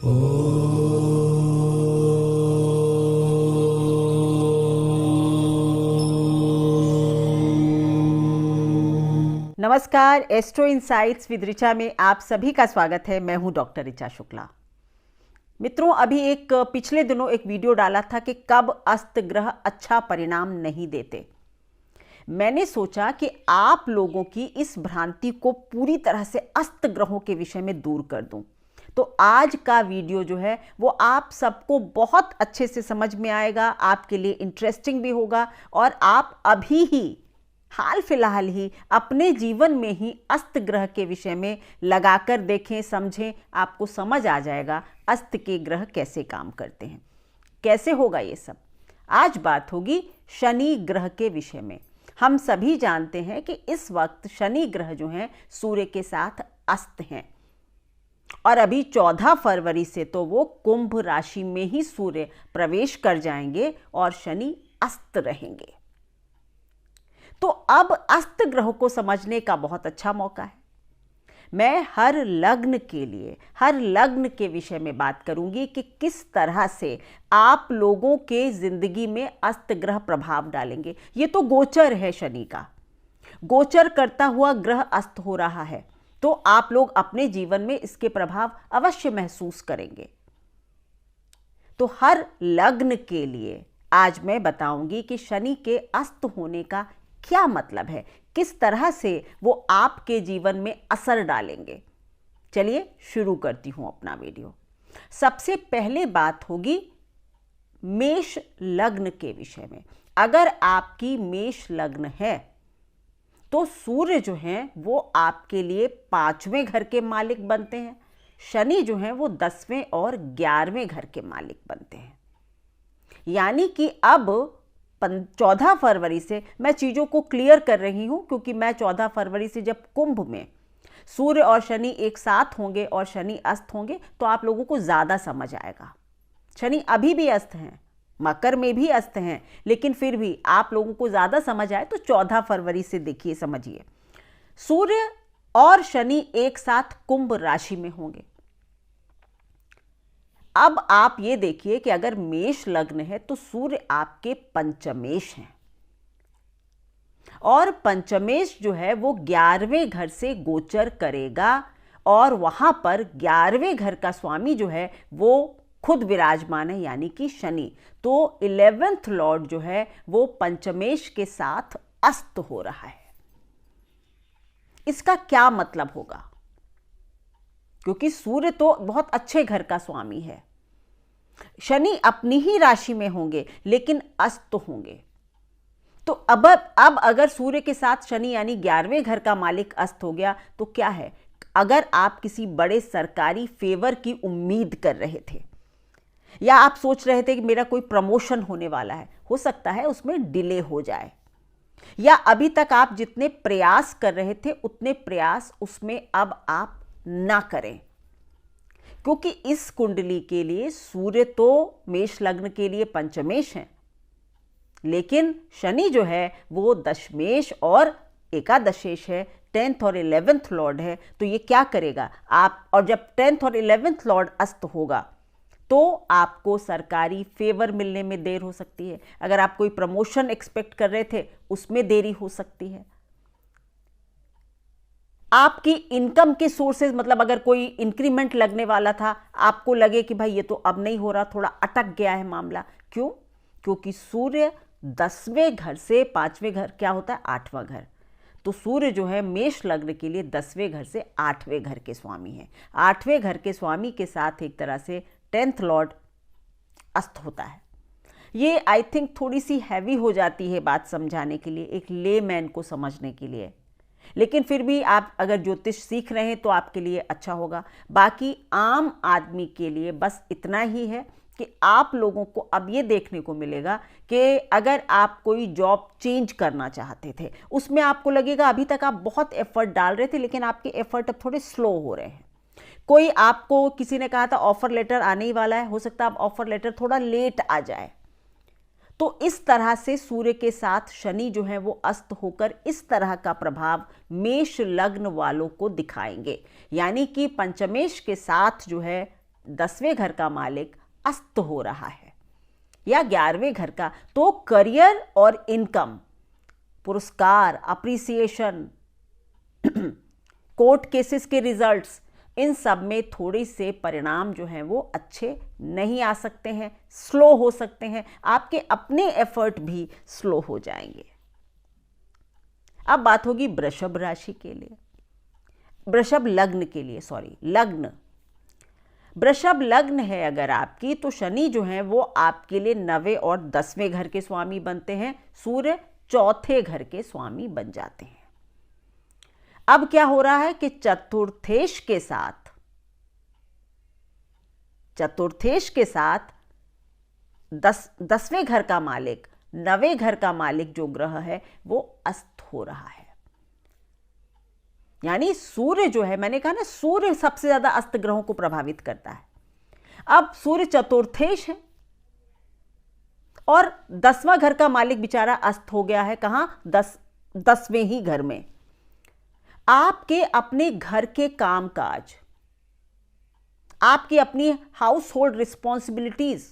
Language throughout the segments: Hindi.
नमस्कार, एस्ट्रो इनसाइट्स विद ऋचा में आप सभी का स्वागत है। मैं हूं डॉक्टर ऋचा शुक्ला। मित्रों, अभी पिछले दिनों एक वीडियो डाला था कि कब अस्त ग्रह अच्छा परिणाम नहीं देते। मैंने सोचा कि आप लोगों की इस भ्रांति को पूरी तरह से अस्त ग्रहों के विषय में दूर कर दूं। तो आज का वीडियो जो है वो आप सबको बहुत अच्छे से समझ में आएगा, आपके लिए इंटरेस्टिंग भी होगा और आप अभी ही हाल फिलहाल ही अपने जीवन में ही अस्त ग्रह के विषय में लगाकर देखें, समझें। आपको समझ आ जाएगा अस्त के ग्रह कैसे काम करते हैं, कैसे होगा ये सब। आज बात होगी शनि ग्रह के विषय में। हम सभी जानते हैं कि इस वक्त शनि ग्रह जो हैं सूर्य के साथ अस्त हैं और अभी 14 फरवरी से तो वो कुंभ राशि में ही सूर्य प्रवेश कर जाएंगे और शनि अस्त रहेंगे। तो अब अस्त ग्रह को समझने का बहुत अच्छा मौका है। मैं हर लग्न के विषय में बात करूंगी कि किस तरह से आप लोगों के जिंदगी में अस्त ग्रह प्रभाव डालेंगे। ये तो गोचर है, शनि का गोचर करता हुआ ग्रह अस्त हो रहा है, तो आप लोग अपने जीवन में इसके प्रभाव अवश्य महसूस करेंगे। तो हर लग्न के लिए आज मैं बताऊंगी कि शनि के अस्त होने का क्या मतलब है, किस तरह से वो आपके जीवन में असर डालेंगे। चलिए शुरू करती हूं अपना वीडियो। सबसे पहले बात होगी मेष लग्न के विषय में। अगर आपकी मेष लग्न है तो सूर्य जो हैं वो आपके लिए 5वें घर के मालिक बनते हैं। शनि जो हैं वो 10वें और 11वें घर के मालिक बनते हैं। यानी कि अब 14 फरवरी से मैं चीज़ों को क्लियर कर रही हूं, क्योंकि मैं 14 फरवरी से जब कुंभ में सूर्य और शनि एक साथ होंगे और शनि अस्त होंगे तो आप लोगों को ज़्यादा समझ आएगा। शनि अभी भी अस्त हैं, मकर में भी अस्त हैं, लेकिन फिर भी आप लोगों को ज़्यादा समझ आए तो 14 फरवरी से देखिए, समझिए। सूर्य और शनि एक साथ कुंभ राशि में होंगे। अब आप ये देखिए कि अगर मेष लग्न है तो सूर्य आपके पंचमेश हैं और पंचमेश जो है वो 11वें घर से गोचर करेगा और वहां पर 11वें घर का स्वामी जो है वो खुद विराजमान है, यानी कि शनि। तो 11th लॉर्ड जो है वो पंचमेश के साथ अस्त हो रहा है। इसका क्या मतलब होगा? क्योंकि सूर्य तो बहुत अच्छे घर का स्वामी है, शनि अपनी ही राशि में होंगे लेकिन अस्त होंगे। तो अब अगर सूर्य के साथ शनि यानी 11वें घर का मालिक अस्त हो गया तो क्या है? अगर आप किसी बड़े सरकारी फेवर की उम्मीद कर रहे थे या आप सोच रहे थे कि मेरा कोई प्रमोशन होने वाला है, हो सकता है उसमें डिले हो जाए, या अभी तक आप जितने प्रयास कर रहे थे उतने प्रयास उसमें अब आप ना करें। क्योंकि इस कुंडली के लिए सूर्य तो मेष लग्न के लिए पंचमेश है, लेकिन शनि जो है वो दशमेश और एकादशेश है, 10th और 11th लॉर्ड है। तो ये क्या करेगा आप, और जब 10th और 11th लॉर्ड अस्त होगा तो आपको सरकारी फेवर मिलने में देर हो सकती है। अगर आप कोई प्रमोशन एक्सपेक्ट कर रहे थे उसमें देरी हो सकती है। आपकी इनकम के सोर्सेज, मतलब अगर कोई इंक्रीमेंट लगने वाला था, आपको लगे कि भाई ये तो अब नहीं हो रहा, थोड़ा अटक गया है मामला। क्यों? क्योंकि सूर्य 10वें घर से 5वें घर क्या होता है? 8वां घर। तो सूर्य जो है मेष लग्न के लिए 10वें घर से 8वें घर के स्वामी है। 8वें घर के स्वामी के साथ एक तरह से 10th लॉर्ड अस्त होता है। ये आई थिंक थोड़ी सी हैवी हो जाती है बात समझाने के लिए, एक लेमैन को समझने के लिए, लेकिन फिर भी आप अगर ज्योतिष सीख रहे हैं तो आपके लिए अच्छा होगा। बाकी आम आदमी के लिए बस इतना ही है कि आप लोगों को अब ये देखने को मिलेगा कि अगर आप कोई जॉब चेंज करना चाहते थे, उसमें आपको लगेगा अभी तक आप बहुत एफर्ट डाल रहे थे लेकिन आपके एफर्ट अब थोड़े स्लो हो रहे हैं। कोई आपको किसी ने कहा था ऑफर लेटर आने ही वाला है, हो सकता है अब ऑफर लेटर थोड़ा लेट आ जाए। तो इस तरह से सूर्य के साथ शनि जो है वो अस्त होकर इस तरह का प्रभाव मेष लग्न वालों को दिखाएंगे। यानी कि पंचमेश के साथ जो है 10वें घर का मालिक अस्त हो रहा है या 11वें घर का, तो करियर और इनकम, पुरस्कार, अप्रिसिएशन, कोर्ट केसेस के रिजल्ट्स, इन सब में थोड़ी से परिणाम जो हैं वो अच्छे नहीं आ सकते हैं, स्लो हो सकते हैं, आपके अपने एफर्ट भी स्लो हो जाएंगे। अब बात होगी वृषभ राशि के लिए, वृषभ लग्न के लिए, लग्न, वृषभ लग्न है अगर आपकी, तो शनि जो है वो आपके लिए 9वें और 10वें घर के स्वामी बनते हैं, सूर्य 4थे घर के स्वामी बन जाते हैं। अब क्या हो रहा है कि चतुर्थेश के साथ 10वें घर का मालिक, 9वें घर का मालिक जो ग्रह है वो अस्त हो रहा है। यानी सूर्य जो है, मैंने कहा ना सूर्य सबसे ज्यादा अस्त ग्रहों को प्रभावित करता है। अब सूर्य चतुर्थेश है और 10वां घर का मालिक बेचारा अस्त हो गया है। कहां? 10वें ही घर में। आपके अपने घर के कामकाज, आपकी अपनी हाउस होल्ड रिस्पॉन्सिबिलिटीज,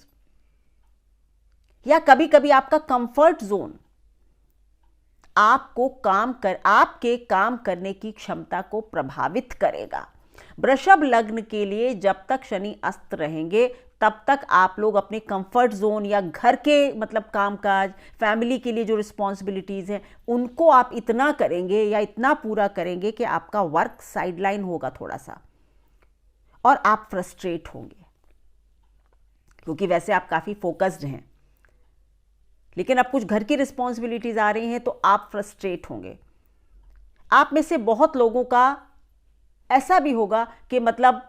या कभी कभी आपका कंफर्ट जोन आपके काम करने की क्षमता को प्रभावित करेगा। वृषभ लग्न के लिए जब तक शनि अस्त रहेंगे तब तक आप लोग अपने कंफर्ट जोन या घर के मतलब कामकाज, फैमिली के लिए जो रिस्पॉन्सिबिलिटीज हैं उनको आप इतना करेंगे या इतना पूरा करेंगे कि आपका वर्क साइडलाइन होगा थोड़ा सा, और आप फ्रस्ट्रेट होंगे, क्योंकि वैसे आप काफी फोकस्ड हैं, लेकिन अब कुछ घर की रिस्पॉन्सिबिलिटीज आ रही हैं तो आप फ्रस्ट्रेट होंगे। आप में से बहुत लोगों का ऐसा भी होगा कि मतलब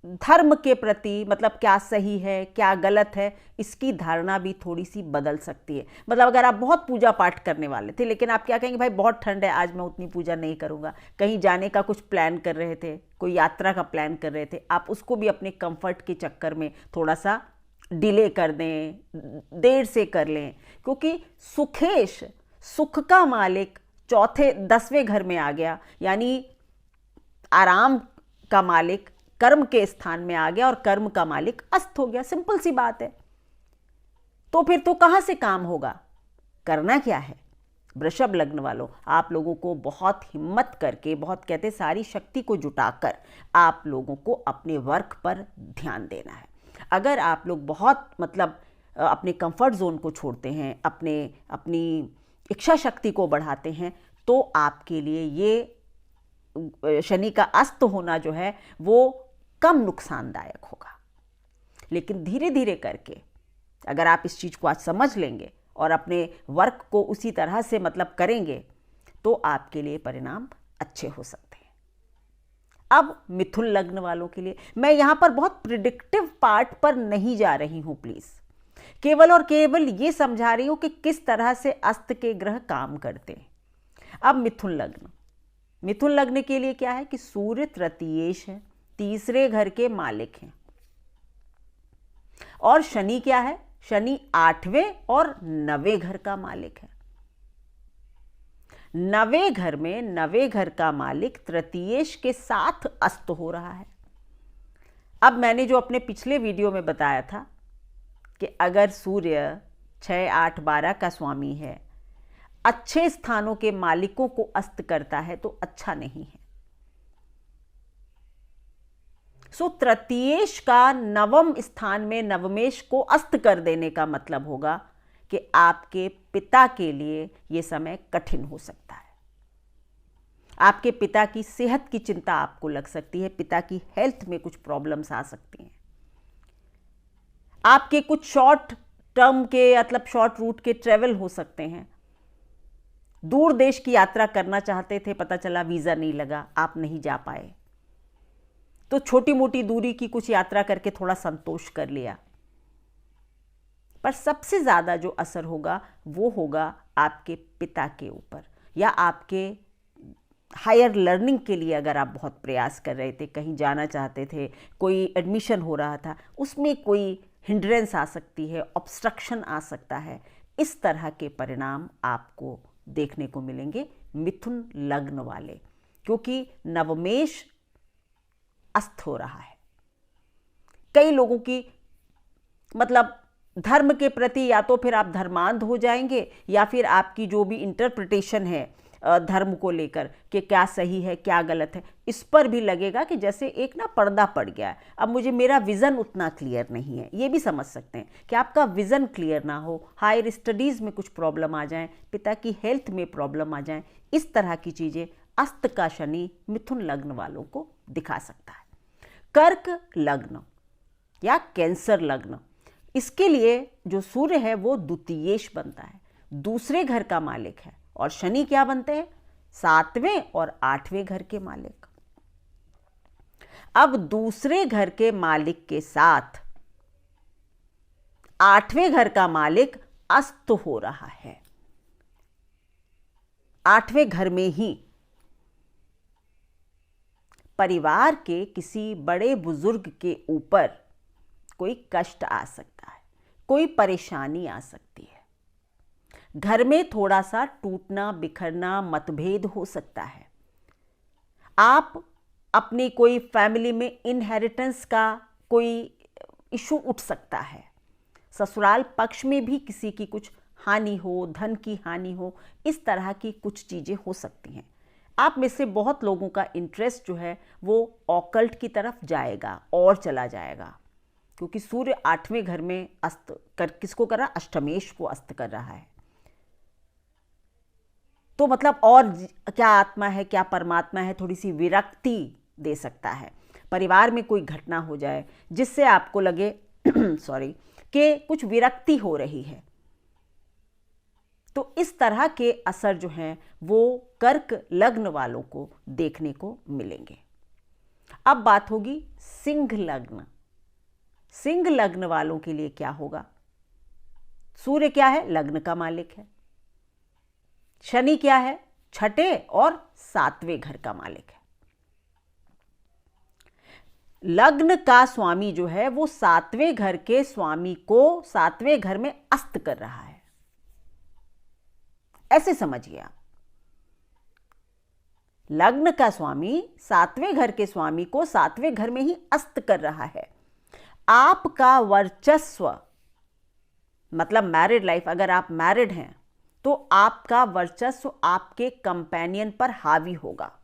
धर्म के प्रति, मतलब क्या सही है क्या गलत है, इसकी धारणा भी थोड़ी सी बदल सकती है। मतलब अगर आप बहुत पूजा पाठ करने वाले थे, लेकिन आप क्या कहेंगे, भाई बहुत ठंड है, आज मैं उतनी पूजा नहीं करूंगा, कहीं जाने का कुछ प्लान कर रहे थे, कोई यात्रा का प्लान कर रहे थे, आप उसको भी अपने कंफर्ट के चक्कर में थोड़ा सा डिले कर दें, देर से कर लें, क्योंकि सुखेश, सुख का मालिक 10वें घर में आ गया, यानी आराम का मालिक कर्म के स्थान में आ गया और कर्म का मालिक अस्त हो गया। सिंपल सी बात है। तो फिर तो कहां से काम होगा? करना क्या है? वृषभ लग्न वालों, आप लोगों को बहुत हिम्मत करके, बहुत कहते सारी शक्ति को जुटाकर आप लोगों को अपने वर्क पर ध्यान देना है। अगर आप लोग बहुत मतलब अपने कंफर्ट जोन को छोड़ते हैं, अपनी इच्छा शक्ति को बढ़ाते हैं, तो आपके लिए ये शनि का अस्त होना जो है वो कम नुकसानदायक होगा। लेकिन धीरे धीरे करके अगर आप इस चीज़ को आज समझ लेंगे और अपने वर्क को उसी तरह से मतलब करेंगे, तो आपके लिए परिणाम अच्छे हो सकते हैं। अब मिथुन लग्न वालों के लिए मैं यहां पर बहुत प्रिडिक्टिव पार्ट पर नहीं जा रही हूं, प्लीज केवल और केवल ये समझा रही हूं कि किस तरह से अस्त के ग्रह काम करते हैं। अब मिथुन लग्न के लिए क्या है कि सूर्य तृतीयेश है, तीसरे घर के मालिक हैं, और शनि क्या है? शनि 8वें और 9वें घर का मालिक है। 9वें घर का मालिक तृतीयेश के साथ अस्त हो रहा है। अब मैंने जो अपने पिछले वीडियो में बताया था कि अगर सूर्य 6, 8, 12 का स्वामी है, अच्छे स्थानों के मालिकों को अस्त करता है तो अच्छा नहीं है। सो तृतीयेश का 9वें स्थान में नवमेश को अस्त कर देने का मतलब होगा कि आपके पिता के लिए यह समय कठिन हो सकता है। आपके पिता की सेहत की चिंता आपको लग सकती है, पिता की हेल्थ में कुछ प्रॉब्लम्स आ सकती हैं। आपके कुछ शॉर्ट टर्म के मतलब शॉर्ट रूट के ट्रेवल हो सकते हैं। दूर देश की यात्रा करना चाहते थे, पता चला वीजा नहीं लगा, आप नहीं जा पाए, तो छोटी मोटी दूरी की कुछ यात्रा करके थोड़ा संतोष कर लिया। पर सबसे ज्यादा जो असर होगा वो होगा आपके पिता के ऊपर, या आपके हायर लर्निंग के लिए अगर आप बहुत प्रयास कर रहे थे, कहीं जाना चाहते थे, कोई एडमिशन हो रहा था, उसमें कोई हिंड्रेंस आ सकती है, ऑब्स्ट्रक्शन आ सकता है। इस तरह के परिणाम आपको देखने को मिलेंगे मिथुन लग्न वाले, क्योंकि नवमेश अस्त हो रहा है। कई लोगों की मतलब धर्म के प्रति या तो फिर आप धर्मांध हो जाएंगे, या फिर आपकी जो भी इंटरप्रिटेशन है धर्म को लेकर कि क्या सही है क्या गलत है, इस पर भी लगेगा कि जैसे एक ना पर्दा पड़ गया है, अब मुझे मेरा विज़न उतना क्लियर नहीं है। ये भी समझ सकते हैं कि आपका विज़न क्लियर ना हो, हायर स्टडीज़ में कुछ प्रॉब्लम आ जाए, पिता की हेल्थ में प्रॉब्लम आ जाए, इस तरह की चीज़ें अस्त का शनि मिथुन लग्न वालों को दिखा सकता है। कर्क लग्न या कैंसर लग्न, इसके लिए जो सूर्य है वो द्वितीयेश बनता है, दूसरे घर का मालिक है, और शनि क्या बनते हैं? 7वें और 8वें घर के मालिक। अब दूसरे घर के मालिक के साथ 8वें घर का मालिक अस्त हो रहा है, 8वें घर में ही परिवार के किसी बड़े बुजुर्ग के ऊपर कोई कष्ट आ सकता है, कोई परेशानी आ सकती है, घर में थोड़ा सा टूटना बिखरना मतभेद हो सकता है, आप अपनी कोई फैमिली में इनहेरिटेंस का कोई इशू उठ सकता है, ससुराल पक्ष में भी किसी की कुछ हानि हो, धन की हानि हो, इस तरह की कुछ चीज़ें हो सकती हैं। आप में से बहुत लोगों का इंटरेस्ट जो है वो ऑकल्ट की तरफ जाएगा और चला जाएगा, क्योंकि सूर्य 8वें घर में अस्त कर किसको कर रहा है? अष्टमेश को अस्त कर रहा है। तो मतलब और क्या आत्मा है क्या परमात्मा है, थोड़ी सी विरक्ति दे सकता है। परिवार में कोई घटना हो जाए जिससे आपको लगे सॉरी कि कुछ विरक्ति हो रही है, तो इस तरह के असर जो हैं वो कर्क लग्न वालों को देखने को मिलेंगे। अब बात होगी सिंह लग्न। सिंह लग्न वालों के लिए क्या होगा? सूर्य क्या है? लग्न का मालिक है। शनि क्या है? छठे और 7वें घर का मालिक है। लग्न का स्वामी जो है वो 7वें घर के स्वामी को 7वें घर में अस्त कर रहा है, ऐसे समझिए आप। लग्न का स्वामी 7वें घर के स्वामी को 7वें घर में ही अस्त कर रहा है। आपका वर्चस्व मतलब मैरिड लाइफ, अगर आप मैरिड हैं तो आपका वर्चस्व आपके कंपेनियन पर हावी होगा,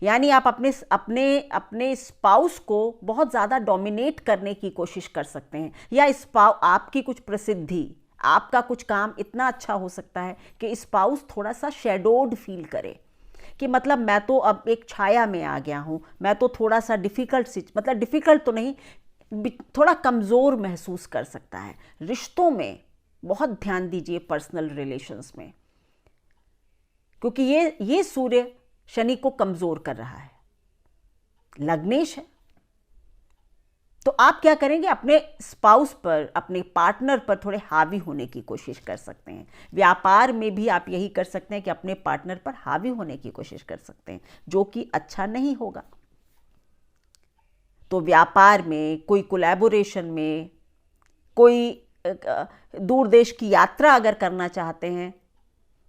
यानी आप अपने स्पाउस को बहुत ज़्यादा डोमिनेट करने की कोशिश कर सकते हैं, या आपकी कुछ प्रसिद्धि, आपका कुछ काम इतना अच्छा हो सकता है कि स्पाउस थोड़ा सा शेडोड फील करे कि मतलब मैं तो अब एक छाया में आ गया हूँ, मैं तो थोड़ा सा मतलब डिफ़िकल्ट तो नहीं, थोड़ा कमज़ोर महसूस कर सकता है। रिश्तों में बहुत ध्यान दीजिए, पर्सनल रिलेशंस में, क्योंकि ये सूर्य शनि को कमज़ोर कर रहा है, लग्नेश है। तो आप क्या करेंगे? अपने स्पाउस पर, अपने पार्टनर पर थोड़े हावी होने की कोशिश कर सकते हैं। व्यापार में भी आप यही कर सकते हैं कि अपने पार्टनर पर हावी होने की कोशिश कर सकते हैं, जो कि अच्छा नहीं होगा। तो व्यापार में, कोई कोलैबोरेशन में, कोई दूर देश की यात्रा अगर करना चाहते हैं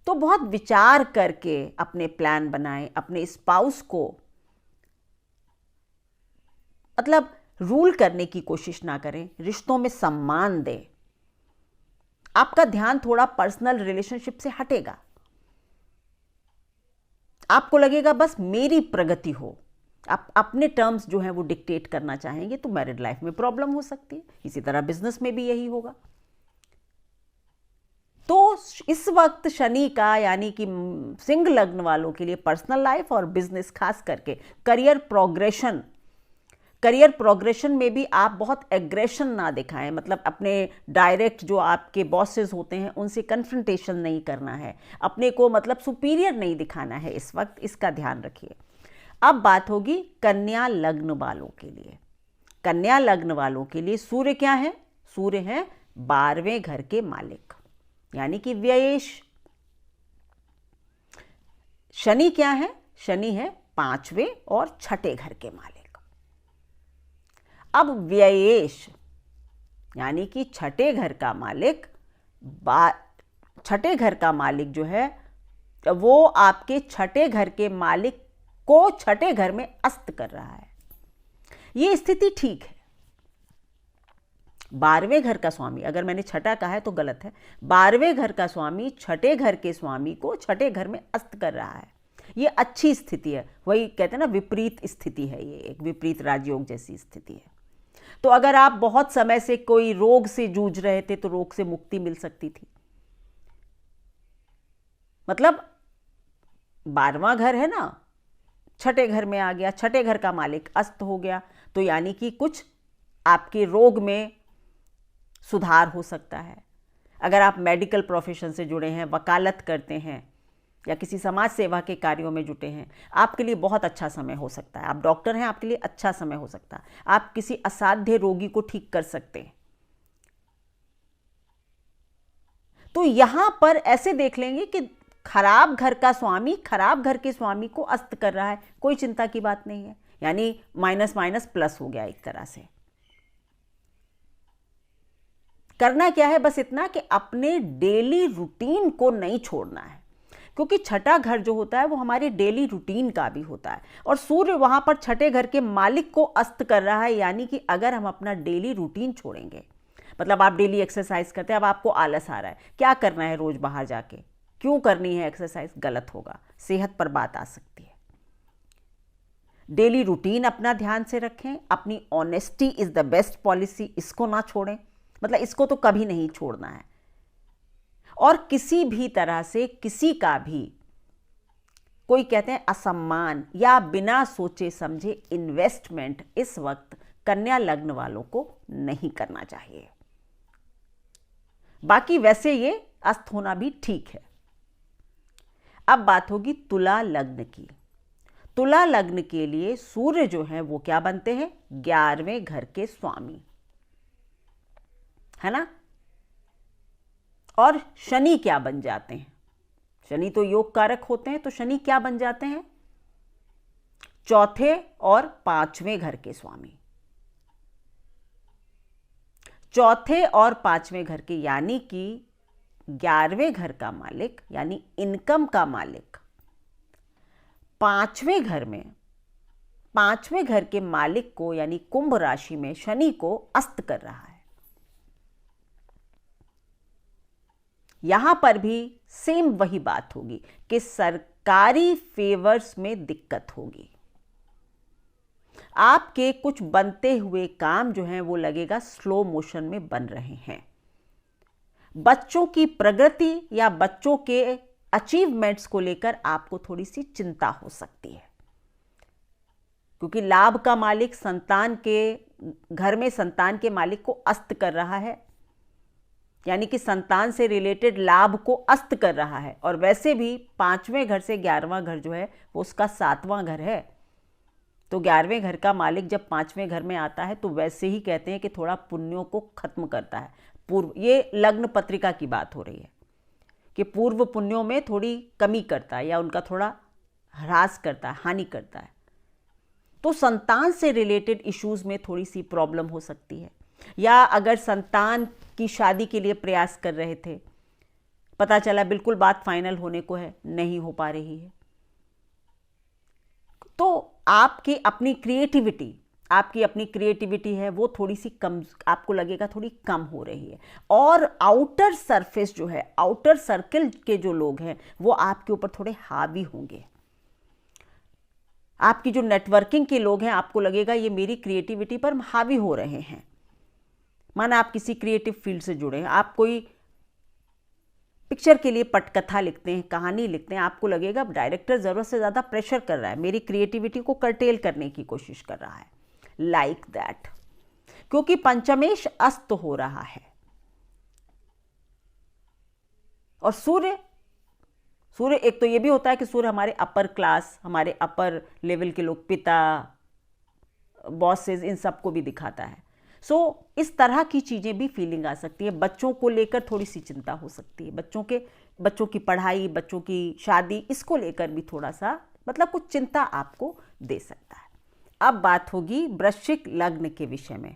तो बहुत विचार करके अपने प्लान बनाएं, अपने स्पाउस को मतलब रूल करने की कोशिश ना करें, रिश्तों में सम्मान दें। आपका ध्यान थोड़ा पर्सनल रिलेशनशिप से हटेगा, आपको लगेगा बस मेरी प्रगति हो, आप अपने टर्म्स जो हैं वो डिक्टेट करना चाहेंगे, तो मैरिड लाइफ में प्रॉब्लम हो सकती है। इसी तरह बिजनेस में भी यही होगा। तो इस वक्त शनि का यानी कि सिंह लग्न वालों के लिए पर्सनल लाइफ और बिजनेस, खास करके करियर प्रोग्रेशन में भी आप बहुत एग्रेशन ना दिखाएं, मतलब अपने डायरेक्ट जो आपके बॉसेस होते हैं उनसे कन्फ्रंटेशन नहीं करना है, अपने को मतलब सुपीरियर नहीं दिखाना है इस वक्त, इसका ध्यान रखिए। अब बात होगी कन्या लग्न वालों के लिए। कन्या लग्न वालों के लिए सूर्य क्या है? सूर्य है 12वें घर के मालिक, यानी कि व्ययेश। शनि क्या है? शनि है 5वें और 6ठे घर के मालिक। अब व्ययेश यानी कि 6ठे घर का मालिक, 6ठे घर का मालिक जो है वो आपके 6ठे घर के मालिक को 6ठे घर में अस्त कर रहा है। ये स्थिति ठीक है, 12वें घर का स्वामी, अगर मैंने छठा कहा है तो गलत है, 12वें घर का स्वामी छठे घर के स्वामी को छठे घर में अस्त कर रहा है। ये अच्छी स्थिति है, वही कहते हैं ना विपरीत स्थिति है, ये एक विपरीत राजयोग जैसी स्थिति है। तो अगर आप बहुत समय से कोई रोग से जूझ रहे थे तो रोग से मुक्ति मिल सकती थी। मतलब 12वां घर है ना, छठे घर में आ गया, छठे घर का मालिक अस्त हो गया, तो यानी कि कुछ आपके रोग में सुधार हो सकता है। अगर आप मेडिकल प्रोफेशन से जुड़े हैं, वकालत करते हैं या किसी समाज सेवा के कार्यों में जुटे हैं, आपके लिए बहुत अच्छा समय हो सकता है। आप डॉक्टर हैं, आपके लिए अच्छा समय हो सकता है। आप किसी असाध्य रोगी को ठीक कर सकते हैं। तो यहां पर ऐसे देख लेंगे कि खराब घर का स्वामी खराब घर के स्वामी को अस्त कर रहा है, कोई चिंता की बात नहीं है, यानी माइनस माइनस प्लस हो गया एक तरह से। करना क्या है, बस इतना कि अपने डेली रूटीन को नहीं छोड़ना है, क्योंकि छठा घर जो होता है वो हमारे डेली रूटीन का भी होता है, और सूर्य वहां पर छठे घर के मालिक को अस्त कर रहा है। यानी कि अगर हम अपना डेली रूटीन छोड़ेंगे, मतलब आप डेली एक्सरसाइज करते हैं, अब आपको आलस आ रहा है, क्या करना है रोज बाहर जाके, क्यों करनी है एक्सरसाइज, गलत होगा, सेहत पर बात आ सकती है। डेली रूटीन अपना ध्यान से रखें, अपनी honesty is the best policy, इसको ना छोड़ें, मतलब इसको तो कभी नहीं छोड़ना है। और किसी भी तरह से किसी का भी कोई कहते हैं असम्मान या बिना सोचे समझे इन्वेस्टमेंट इस वक्त कन्या लग्न वालों को नहीं करना चाहिए। बाकी वैसे ये अस्त होना भी ठीक है। अब बात होगी तुला लग्न की। तुला लग्न के लिए सूर्य जो है वो क्या बनते हैं, 11वें घर के स्वामी, है ना। और शनि क्या बन जाते हैं, शनि तो योग कारक होते हैं, तो शनि क्या बन जाते हैं, चौथे और 5वें घर के स्वामी। चौथे और 5वें घर के, यानी कि 11वें घर का मालिक यानी इनकम का मालिक 5वें घर में, 5वें घर के मालिक को यानी कुंभ राशि में शनि को अस्त कर रहा है। यहां पर भी सेम वही बात होगी कि सरकारी फेवर्स में दिक्कत होगी। आपके कुछ बनते हुए काम जो हैं वो लगेगा स्लो मोशन में बन रहे हैं। बच्चों की प्रगति या बच्चों के अचीवमेंट्स को लेकर आपको थोड़ी सी चिंता हो सकती है, क्योंकि लाभ का मालिक संतान के घर में संतान के मालिक को अस्त कर रहा है, यानी कि संतान से रिलेटेड लाभ को अस्त कर रहा है। और वैसे भी 5वें घर से 11वां घर जो है वो उसका 7वां घर है, तो 11वें घर का मालिक जब 5वें घर में आता है तो वैसे ही कहते हैं कि थोड़ा पुण्यों को खत्म करता है। पूर्व, ये लग्न पत्रिका की बात हो रही है कि पूर्व पुण्यों में थोड़ी कमी करता है या उनका थोड़ा ह्रास करता है, हानि करता है। तो संतान से रिलेटेड इश्यूज में थोड़ी सी प्रॉब्लम हो सकती है, या अगर संतान की शादी के लिए प्रयास कर रहे थे, पता चला बिल्कुल बात फाइनल होने को है, नहीं हो पा रही है, तो आपकी अपनी क्रिएटिविटी है वो थोड़ी सी कम, आपको लगेगा थोड़ी कम हो रही है। और आउटर सरफेस जो है, आउटर सर्कल के जो लोग हैं वो आपके ऊपर थोड़े हावी होंगे। आपकी जो नेटवर्किंग के लोग हैं, आपको लगेगा ये मेरी क्रिएटिविटी पर हावी हो रहे हैं। माना आप किसी क्रिएटिव फील्ड से जुड़े हैं, आप कोई पिक्चर के लिए पटकथा लिखते हैं, कहानी लिखते हैं, आपको लगेगा डायरेक्टर ज़रूरत से ज़्यादा प्रेशर कर रहा है, मेरी क्रिएटिविटी को कर्टेल करने की कोशिश कर रहा है, लाइक दैट, क्योंकि पंचमेश अस्त हो रहा है। और सूर्य एक तो ये भी होता है कि सूर्य हमारे अपर क्लास, हमारे अपर लेवल के लोग, पिता, बॉसेस, इन सबको भी दिखाता है। सो इस तरह की चीज़ें भी फीलिंग आ सकती है। बच्चों को लेकर थोड़ी सी चिंता हो सकती है, बच्चों की पढ़ाई, बच्चों की शादी, इसको लेकर भी थोड़ा सा मतलब कुछ चिंता आपको दे सकता है। अब बात होगी वृश्चिक लग्न के विषय में।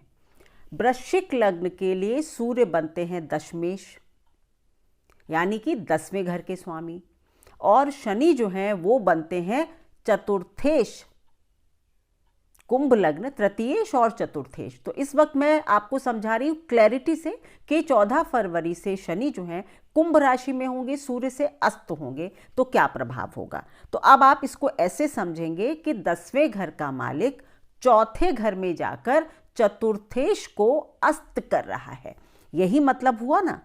वृश्चिक लग्न के लिए सूर्य बनते हैं दशमेश, यानी कि 10वें घर के स्वामी, और शनि जो हैं वो बनते हैं चतुर्थेश, कुंभ लग्न तृतीयेश और चतुर्थेश। तो इस वक्त मैं आपको समझा रही हूँ क्लैरिटी से कि 14 फरवरी से शनि जो है कुंभ राशि में होंगे, सूर्य से अस्त होंगे, तो क्या प्रभाव होगा। तो अब आप इसको ऐसे समझेंगे कि 10वें घर का मालिक चौथे घर में जाकर चतुर्थेश को अस्त कर रहा है। यही मतलब हुआ ना।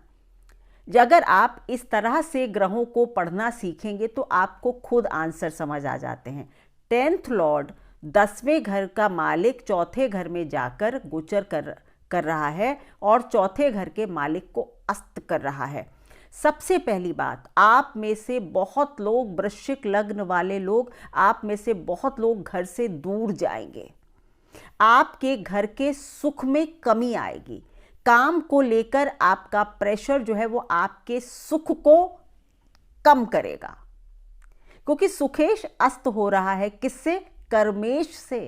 अगर आप इस तरह से ग्रहों को पढ़ना सीखेंगे तो आपको खुद आंसर समझ आ जाते हैं। 10th लॉर्ड 10वें घर का मालिक चौथे घर में जाकर गोचर कर रहा है और चौथे घर के मालिक को अस्त कर रहा है। सबसे पहली बात, आप में से बहुत लोग, वृश्चिक लग्न वाले लोग, आप में से बहुत लोग घर से दूर जाएंगे। आपके घर के सुख में कमी आएगी। काम को लेकर आपका प्रेशर जो है वो आपके सुख को कम करेगा, क्योंकि सुखेश अस्त हो रहा है किससे? कर्मेश से।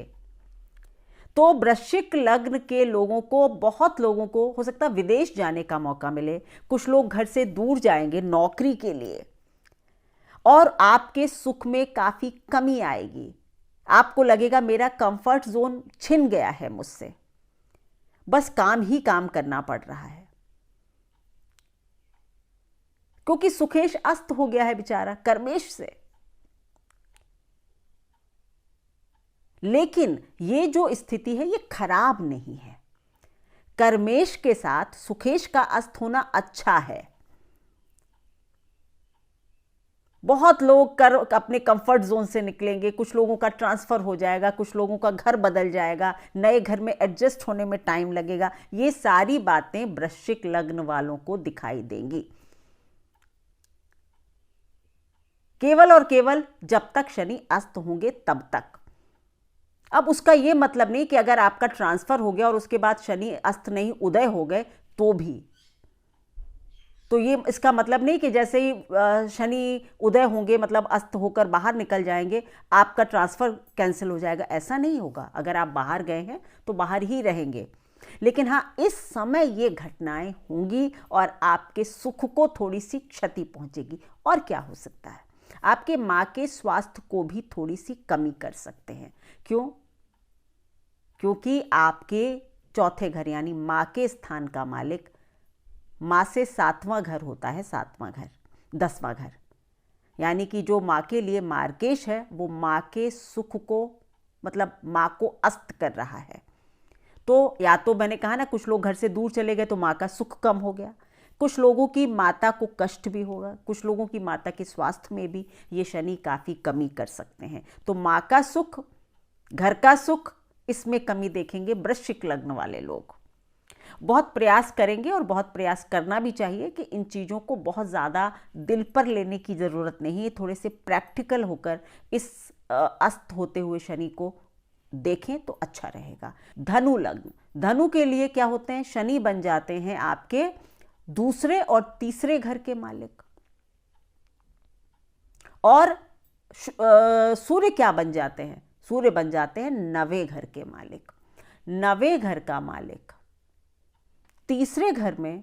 तो वृश्चिक लग्न के लोगों को, बहुत लोगों को हो सकता है विदेश जाने का मौका मिले, कुछ लोग घर से दूर जाएंगे नौकरी के लिए, और आपके सुख में काफी कमी आएगी। आपको लगेगा मेरा कंफर्ट जोन छिन गया है मुझसे, बस काम ही काम करना पड़ रहा है, क्योंकि सुखेश अस्त हो गया है बेचारा कर्मेश से। लेकिन ये जो स्थिति है ये खराब नहीं है। कर्मेश के साथ सुखेश का अस्त होना अच्छा है। बहुत लोग अपने कंफर्ट जोन से निकलेंगे, कुछ लोगों का ट्रांसफर हो जाएगा, कुछ लोगों का घर बदल जाएगा, नए घर में एडजस्ट होने में टाइम लगेगा। ये सारी बातें वृश्चिक लग्न वालों को दिखाई देंगी, केवल और केवल जब तक शनि अस्त होंगे तब तक। अब उसका यह मतलब नहीं कि अगर आपका ट्रांसफर हो गया और उसके बाद शनि अस्त नहीं, उदय हो गए तो भी, तो ये इसका मतलब नहीं कि जैसे ही शनि उदय होंगे मतलब अस्त होकर बाहर निकल जाएंगे आपका ट्रांसफर कैंसिल हो जाएगा। ऐसा नहीं होगा। अगर आप बाहर गए हैं तो बाहर ही रहेंगे, लेकिन हाँ, इस समय ये घटनाएं होंगी और आपके सुख को थोड़ी सी क्षति पहुंचेगी। और क्या हो सकता है? आपके मां के स्वास्थ्य को भी थोड़ी सी कमी कर सकते हैं। क्यों? क्योंकि आपके चौथे घर यानी मां के स्थान का मालिक, मां से 7वां घर होता है, 7वां घर 10वां घर, यानी कि जो मां के लिए मार्केश है वो मां के सुख को, मतलब मां को अस्त कर रहा है। तो या तो मैंने कहा ना, कुछ लोग घर से दूर चले गए तो मां का सुख कम हो गया, कुछ लोगों की माता को कष्ट भी होगा, कुछ लोगों की माता के स्वास्थ्य में भी ये शनि काफी कमी कर सकते हैं। तो मां का सुख, घर का सुख, इसमें कमी देखेंगे वृश्चिक लग्न वाले लोग। बहुत प्रयास करेंगे और बहुत प्रयास करना भी चाहिए कि इन चीज़ों को बहुत ज़्यादा दिल पर लेने की ज़रूरत नहीं है। थोड़े से प्रैक्टिकल होकर इस अस्त होते हुए शनि को देखें तो अच्छा रहेगा। धनु लग्न, धनु के लिए क्या होते हैं? शनि बन जाते हैं आपके दूसरे और तीसरे घर के मालिक, और सूर्य क्या बन जाते हैं? सूर्य बन जाते हैं 9वें घर के मालिक। 9वें घर का मालिक तीसरे घर में,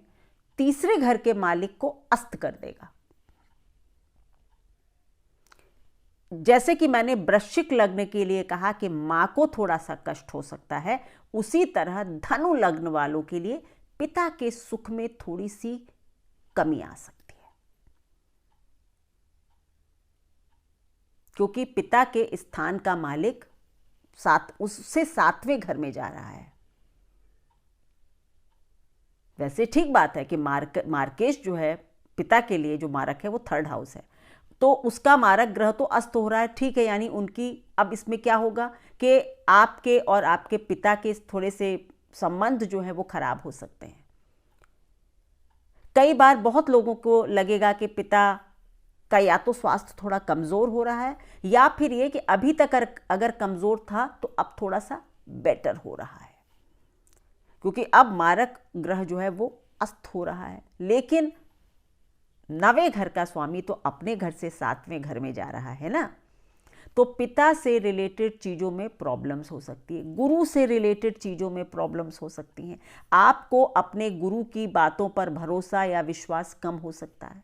तीसरे घर के मालिक को अस्त कर देगा। जैसे कि मैंने वृश्चिक लग्न के लिए कहा कि मां को थोड़ा सा कष्ट हो सकता है, उसी तरह धनु लग्न वालों के लिए पिता के सुख में थोड़ी सी कमी आ सकती है, क्योंकि पिता के स्थान का मालिक उससे 7वें घर में जा रहा है। वैसे ठीक बात है कि मार्केश जो है पिता के लिए जो मारक है वो 3rd हाउस है, तो उसका मारक ग्रह तो अस्त हो रहा है, ठीक है। यानी उनकी, अब इसमें क्या होगा कि आपके और आपके पिता के थोड़े से संबंध जो है वो खराब हो सकते हैं। कई बार बहुत लोगों को लगेगा कि पिता का या तो स्वास्थ्य थोड़ा कमजोर हो रहा है, या फिर ये कि अभी तक अगर कमजोर था तो अब थोड़ा सा बेटर हो रहा है, क्योंकि अब मारक ग्रह जो है वो अस्त हो रहा है। लेकिन 9वें घर का स्वामी तो अपने घर से 7वें घर में जा रहा है ना, तो पिता से रिलेटेड चीज़ों में प्रॉब्लम्स हो सकती है, गुरु से रिलेटेड चीज़ों में प्रॉब्लम्स हो सकती हैं। आपको अपने गुरु की बातों पर भरोसा या विश्वास कम हो सकता है।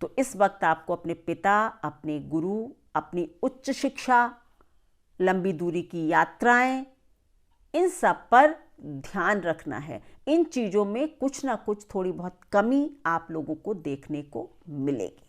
तो इस वक्त आपको अपने पिता, अपने गुरु, अपनी उच्च शिक्षा लंबी दूरी की यात्राएं, इन सब पर ध्यान रखना है। इन चीज़ों में कुछ ना कुछ थोड़ी बहुत कमी आप लोगों को देखने को मिलेगी।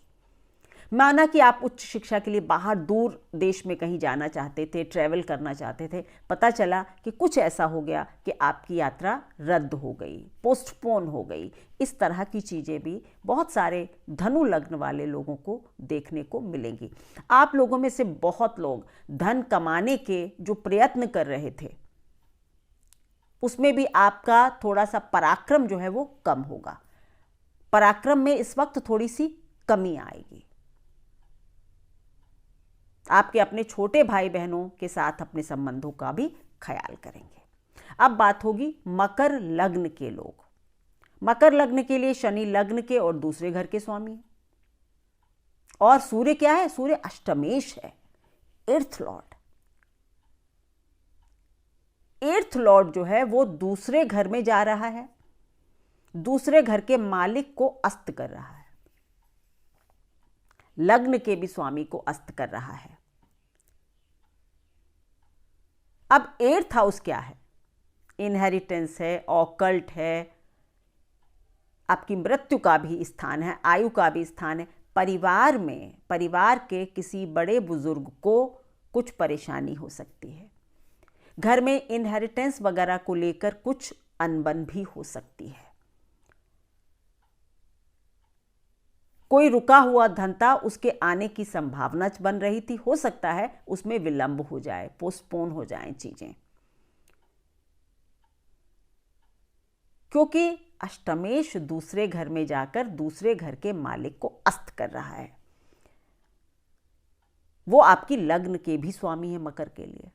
माना कि आप उच्च शिक्षा के लिए बाहर दूर देश में कहीं जाना चाहते थे, ट्रैवल करना चाहते थे, पता चला कि कुछ ऐसा हो गया कि आपकी यात्रा रद्द हो गई, पोस्टपोन हो गई। इस तरह की चीज़ें भी बहुत सारे धनु लग्न वाले लोगों को देखने को मिलेंगी। आप लोगों में से बहुत लोग धन कमाने के जो प्रयत्न कर रहे थे, उसमें भी आपका थोड़ा सा पराक्रम जो है वो कम होगा। पराक्रम में इस वक्त थोड़ी सी कमी आएगी। आपके अपने छोटे भाई बहनों के साथ अपने संबंधों का भी ख्याल करेंगे। अब बात होगी मकर लग्न के लोग। मकर लग्न के लिए शनि लग्न के और दूसरे घर के स्वामी हैं। और सूर्य क्या है? सूर्य अष्टमेश है, एर्थ लॉर्ड। एर्थ लॉर्ड जो है वो दूसरे घर में जा रहा है, दूसरे घर के मालिक को अस्त कर रहा है, लग्न के भी स्वामी को अस्त कर रहा है। अब एर्थ हाउस क्या है? इनहेरिटेंस है, ऑकल्ट है, आपकी मृत्यु का भी स्थान है, आयु का भी स्थान है। परिवार में, परिवार के किसी बड़े बुजुर्ग को कुछ परेशानी हो सकती है। घर में इनहेरिटेंस वगैरह को लेकर कुछ अनबन भी हो सकती है। कोई रुका हुआ धंधा उसके आने की संभावना बन रही थी, हो सकता है उसमें विलंब हो जाए, पोस्टपोन हो जाएं चीजें, क्योंकि अष्टमेश दूसरे घर में जाकर दूसरे घर के मालिक को अस्त कर रहा है। वो आपकी लग्न के भी स्वामी है मकर के लिए।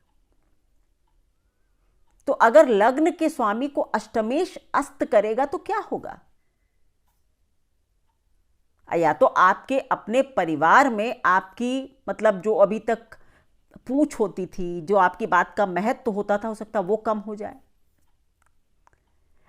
तो अगर लग्न के स्वामी को अष्टमेश अस्त करेगा तो क्या होगा? या तो आपके अपने परिवार में आपकी, मतलब जो अभी तक पूछ होती थी, जो आपकी बात का महत्व होता था, हो सकता है वो कम हो जाए।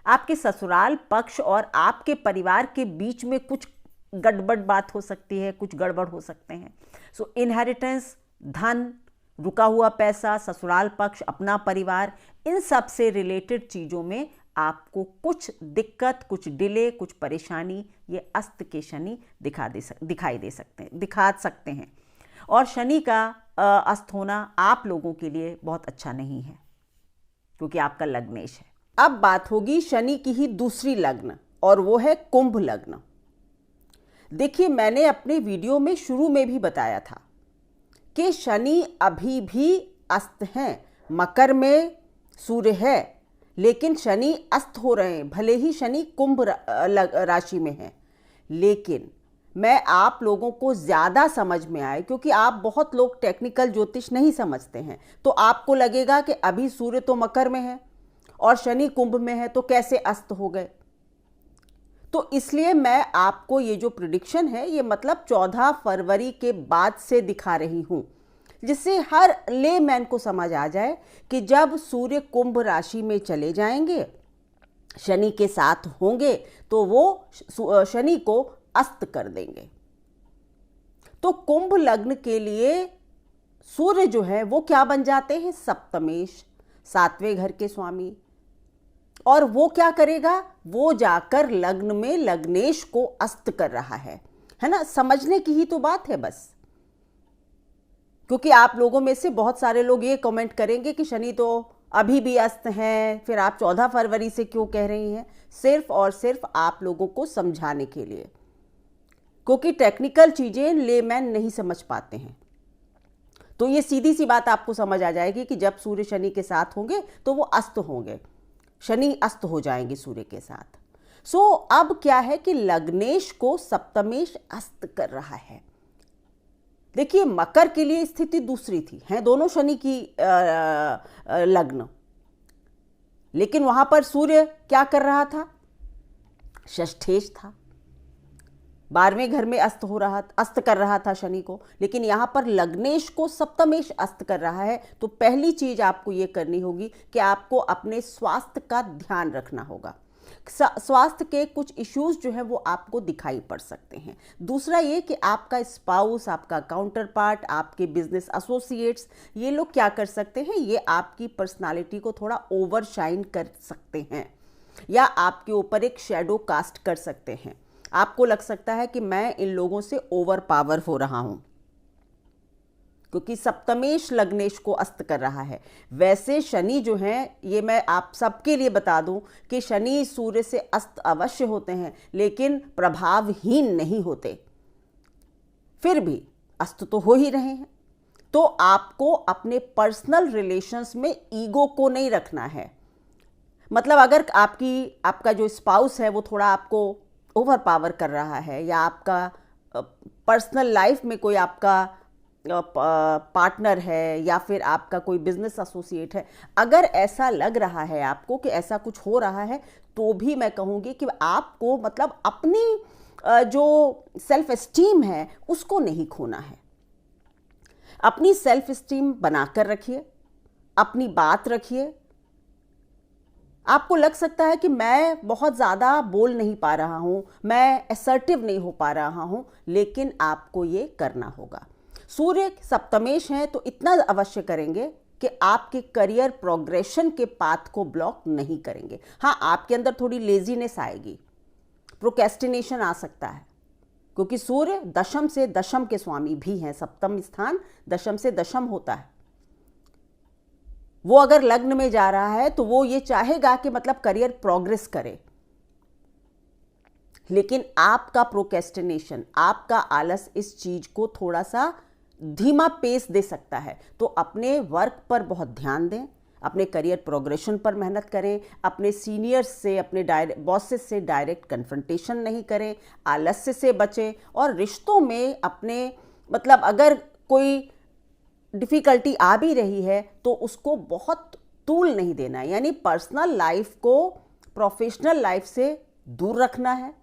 आपके ससुराल पक्ष और आपके परिवार के बीच में कुछ गड़बड़ बात हो सकती है, कुछ गड़बड़ हो सकते हैं। सो इनहेरिटेंस, धन, रुका हुआ पैसा, ससुराल पक्ष, अपना परिवार, इन सब से रिलेटेड चीज़ों में आपको कुछ दिक्कत, कुछ डिले, कुछ परेशानी ये अस्त के शनि दिखा सकते हैं। और शनि का अस्त होना आप लोगों के लिए बहुत अच्छा नहीं है, क्योंकि आपका लग्नेश है। अब बात होगी शनि की ही दूसरी लग्न, और वो है कुंभ लग्न। देखिए, मैंने अपने वीडियो में शुरू में भी बताया था कि शनि अभी भी अस्त हैं। मकर में सूर्य है, लेकिन शनि अस्त हो रहे हैं। भले ही शनि कुंभ राशि में है, लेकिन मैं आप लोगों को ज़्यादा समझ में आए, क्योंकि आप बहुत लोग टेक्निकल ज्योतिष नहीं समझते हैं, तो आपको लगेगा कि अभी सूर्य तो मकर में है और शनि कुंभ में है, तो कैसे अस्त हो गए। तो इसलिए मैं आपको ये जो प्रिडिक्शन है, ये मतलब 14 फरवरी के बाद से दिखा रही हूं, जिससे हर लेमैन को समझ आ जाए कि जब सूर्य कुंभ राशि में चले जाएंगे, शनि के साथ होंगे, तो वो शनि को अस्त कर देंगे। तो कुंभ लग्न के लिए सूर्य जो है वो क्या बन जाते हैं? सप्तमेश, 7वें घर के स्वामी। और वो क्या करेगा? वो जाकर लग्न में लग्नेश को अस्त कर रहा है ना। समझने की ही तो बात है बस, क्योंकि आप लोगों में से बहुत सारे लोग ये कमेंट करेंगे कि शनि तो अभी भी अस्त हैं, फिर आप 14 फरवरी से क्यों कह रही हैं? सिर्फ और सिर्फ आप लोगों को समझाने के लिए, क्योंकि टेक्निकल चीज़ें लेमैन नहीं समझ पाते हैं। तो ये सीधी सी बात आपको समझ आ जाएगी कि जब सूर्य शनि के साथ होंगे तो वो अस्त होंगे, शनि अस्त हो जाएंगे सूर्य के साथ। अब क्या है कि लग्नेश को सप्तमेश अस्त कर रहा है। देखिए, मकर के लिए स्थिति दूसरी थी, हैं दोनों शनि की लग्न, लेकिन वहां पर सूर्य क्या कर रहा था? षष्ठेश था, 12वें घर में अस्त कर रहा था शनि को, लेकिन यहां पर लग्नेश को सप्तमेश अस्त कर रहा है। तो पहली चीज आपको ये करनी होगी कि आपको अपने स्वास्थ्य का ध्यान रखना होगा। स्वास्थ्य के कुछ इश्यूज जो है वो आपको दिखाई पड़ सकते हैं। दूसरा ये कि आपका स्पाउस, आपका काउंटर पार्ट, आपके बिजनेस एसोसिएट्स, ये लोग क्या कर सकते हैं, ये आपकी पर्सनालिटी को थोड़ा ओवर शाइन कर सकते हैं या आपके ऊपर एक शेडो कास्ट कर सकते हैं। आपको लग सकता है कि मैं इन लोगों से ओवर पावर हो रहा हूं, क्योंकि सप्तमेश लग्नेश को अस्त कर रहा है। वैसे शनि जो हैं, ये मैं आप सबके लिए बता दूं कि शनि सूर्य से अस्त अवश्य होते हैं, लेकिन प्रभावहीन नहीं होते, फिर भी अस्त तो हो ही रहे हैं। तो आपको अपने पर्सनल रिलेशंस में ईगो को नहीं रखना है। मतलब अगर आपका जो स्पाउस है वो थोड़ा आपको ओवर पावर कर रहा है, या आपका पर्सनल लाइफ में कोई आपका पार्टनर है, या फिर आपका कोई बिजनेस एसोसिएट है, अगर ऐसा लग रहा है आपको कि ऐसा कुछ हो रहा है, तो भी मैं कहूँगी कि आपको मतलब अपनी जो सेल्फ एस्टीम है उसको नहीं खोना है। अपनी सेल्फ एस्टीम बनाकर रखिए, अपनी बात रखिए। आपको लग सकता है कि मैं बहुत ज़्यादा बोल नहीं पा रहा हूँ, मैं असर्टिव नहीं हो पा रहा हूँ, लेकिन आपको ये करना होगा। सूर्य सप्तमेश हैं तो इतना अवश्य करेंगे कि आपके करियर प्रोग्रेशन के पाथ को ब्लॉक नहीं करेंगे। हाँ, आपके अंदर थोड़ी लेजीनेस आएगी, प्रोक्रेस्टिनेशन आ सकता है, क्योंकि सूर्य दशम से दशम के स्वामी भी हैं। सप्तम स्थान दशम से दशम होता है। वो अगर लग्न में जा रहा है तो वो ये चाहेगा कि मतलब करियर प्रोग्रेस करे, लेकिन आपका प्रोक्रेस्टिनेशन, आपका आलस इस चीज को थोड़ा सा धीमा पेस दे सकता है। तो अपने वर्क पर बहुत ध्यान दें, अपने करियर प्रोग्रेशन पर मेहनत करें, अपने सीनियर्स से, अपने बॉसेस से डायरेक्ट कन्फ्रंटेशन नहीं करें, आलस्य से बचें, और रिश्तों में अपने मतलब अगर कोई डिफ़िकल्टी आ भी रही है तो उसको बहुत तूल नहीं देना है, यानी पर्सनल लाइफ को प्रोफेशनल लाइफ से दूर रखना है।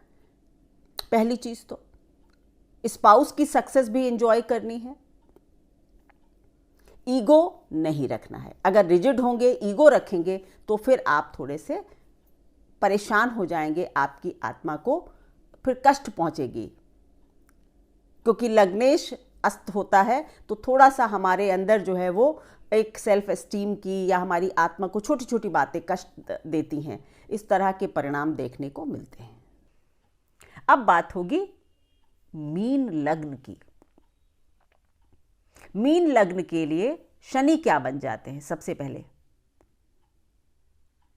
पहली चीज़ तो स्पाउस की सक्सेस भी एंजॉय करनी है, ईगो नहीं रखना है। अगर रिजिड होंगे, ईगो रखेंगे, तो फिर आप थोड़े से परेशान हो जाएंगे, आपकी आत्मा को फिर कष्ट पहुंचेगी, क्योंकि लग्नेश अस्त होता है तो थोड़ा सा हमारे अंदर जो है वो एक सेल्फ एस्टीम की, या हमारी आत्मा को छोटी छोटी बातें कष्ट देती हैं। इस तरह के परिणाम देखने को मिलते हैं। अब बात होगी मीन लग्न की। मीन लग्न के लिए शनि क्या बन जाते हैं? सबसे पहले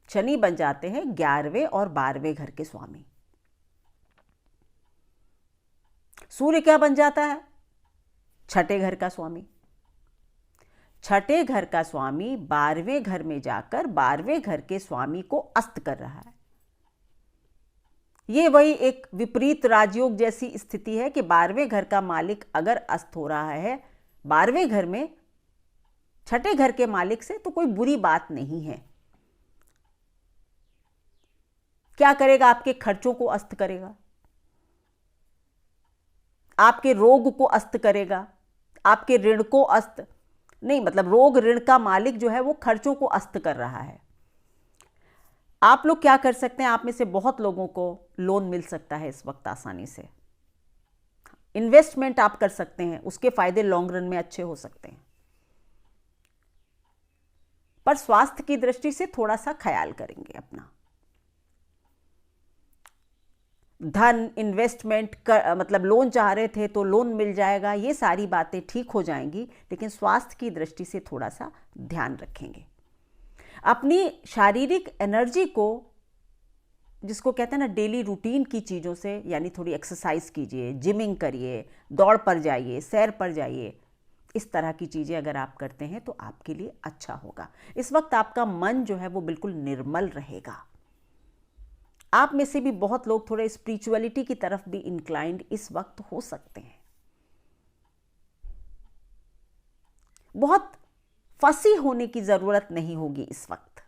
शनि बन जाते हैं 11वें और 12वें घर के स्वामी। सूर्य क्या बन जाता है? छठे घर का स्वामी। छठे घर का स्वामी 12वें घर में जाकर 12वें घर के स्वामी को अस्त कर रहा है। ये वही एक विपरीत राजयोग जैसी स्थिति है कि 12वें घर का मालिक अगर अस्त हो रहा है 12वें घर में छठे घर के मालिक से, तो कोई बुरी बात नहीं है। क्या करेगा? आपके खर्चों को अस्त करेगा, आपके रोग को अस्त करेगा, आपके ऋण को अस्त नहीं, मतलब रोग ऋण का मालिक जो है वो खर्चों को अस्त कर रहा है। आप लोग क्या कर सकते हैं? आप में से बहुत लोगों को लोन मिल सकता है इस वक्त आसानी से। इन्वेस्टमेंट आप कर सकते हैं, उसके फायदे लॉन्ग रन में अच्छे हो सकते हैं, पर स्वास्थ्य की दृष्टि से थोड़ा सा ख्याल करेंगे अपना। धन इन्वेस्टमेंट कर, मतलब लोन चाह रहे थे तो लोन मिल जाएगा, ये सारी बातें ठीक हो जाएंगी, लेकिन स्वास्थ्य की दृष्टि से थोड़ा सा ध्यान रखेंगे। अपनी शारीरिक एनर्जी को, जिसको कहते हैं ना डेली रूटीन की चीज़ों से, यानी थोड़ी एक्सरसाइज कीजिए, जिमिंग करिए, दौड़ पर जाइए, सैर पर जाइए। इस तरह की चीज़ें अगर आप करते हैं तो आपके लिए अच्छा होगा। इस वक्त आपका मन जो है वो बिल्कुल निर्मल रहेगा। आप में से भी बहुत लोग थोड़े स्पिरिचुअलिटी की तरफ भी इंक्लाइंड इस वक्त हो सकते हैं। बहुत फंसी होने की ज़रूरत नहीं होगी इस वक्त,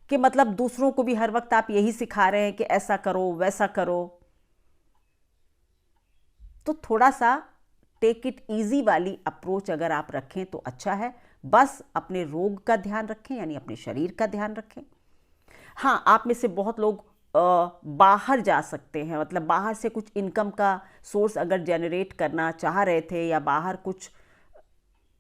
कि मतलब दूसरों को भी हर वक्त आप यही सिखा रहे हैं कि ऐसा करो वैसा करो। तो थोड़ा सा टेक इट इजी वाली अप्रोच अगर आप रखें तो अच्छा है। बस अपने रोग का ध्यान रखें, यानी अपने शरीर का ध्यान रखें। हाँ, आप में से बहुत लोग बाहर जा सकते हैं, मतलब बाहर से कुछ इनकम का सोर्स अगर जनरेट करना चाह रहे थे या बाहर कुछ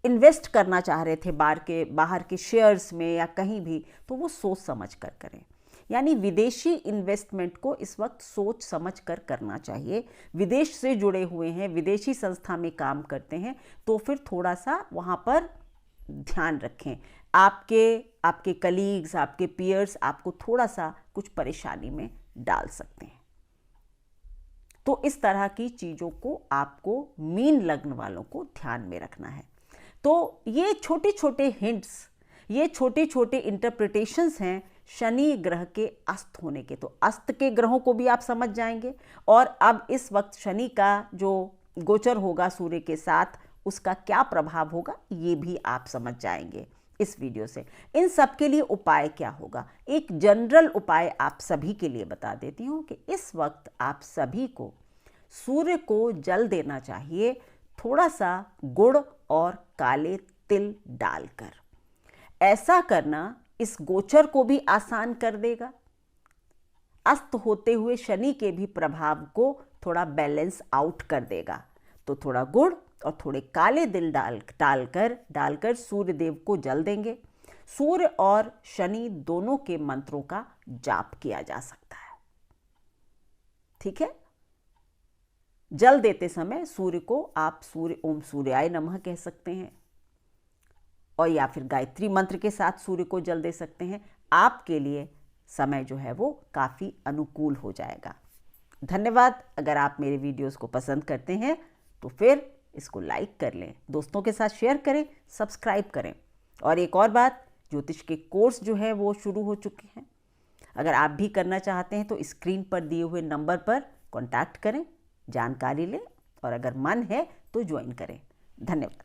इन्वेस्ट करना चाह रहे थे बाहर के शेयर्स में या कहीं भी, तो वो सोच समझ कर करें। यानी विदेशी इन्वेस्टमेंट को इस वक्त सोच समझ कर करना चाहिए। विदेश से जुड़े हुए हैं, विदेशी संस्था में काम करते हैं, तो फिर थोड़ा सा वहाँ पर ध्यान रखें। आपके कलीग्स, आपके पीयर्स आपको थोड़ा सा कुछ परेशानी में डाल सकते हैं। तो इस तरह की चीज़ों को आपको मीन लग्न वालों को ध्यान में रखना है। तो ये छोटे छोटे हिंट्स, ये छोटे छोटे इंटरप्रिटेशंस हैं शनि ग्रह के अस्त होने के। तो अस्त के ग्रहों को भी आप समझ जाएंगे, और अब इस वक्त शनि का जो गोचर होगा सूर्य के साथ, उसका क्या प्रभाव होगा ये भी आप समझ जाएंगे इस वीडियो से। इन सब के लिए उपाय क्या होगा, एक जनरल उपाय आप सभी के लिए बता देती हूँ कि इस वक्त आप सभी को सूर्य को जल देना चाहिए, थोड़ा सा गुड़ और काले तिल डालकर। ऐसा करना इस गोचर को भी आसान कर देगा, अस्त होते हुए शनि के भी प्रभाव को थोड़ा बैलेंस आउट कर देगा। तो थोड़ा गुड़ और थोड़े काले तिल डालकर सूर्य देव को जल देंगे। सूर्य और शनि दोनों के मंत्रों का जाप किया जा सकता है, ठीक है। जल देते समय सूर्य को आप ओम सूर्याय नमः कह सकते हैं, और या फिर गायत्री मंत्र के साथ सूर्य को जल दे सकते हैं। आपके लिए समय जो है वो काफ़ी अनुकूल हो जाएगा। धन्यवाद। अगर आप मेरे वीडियोस को पसंद करते हैं तो फिर इसको लाइक कर लें, दोस्तों के साथ शेयर करें, सब्सक्राइब करें। और एक और बात, ज्योतिष के कोर्स जो है वो शुरू हो चुके हैं। अगर आप भी करना चाहते हैं तो स्क्रीन पर दिए हुए नंबर पर कॉन्टैक्ट करें, जानकारी लें, और अगर मन है तो ज्वाइन करें। धन्यवाद।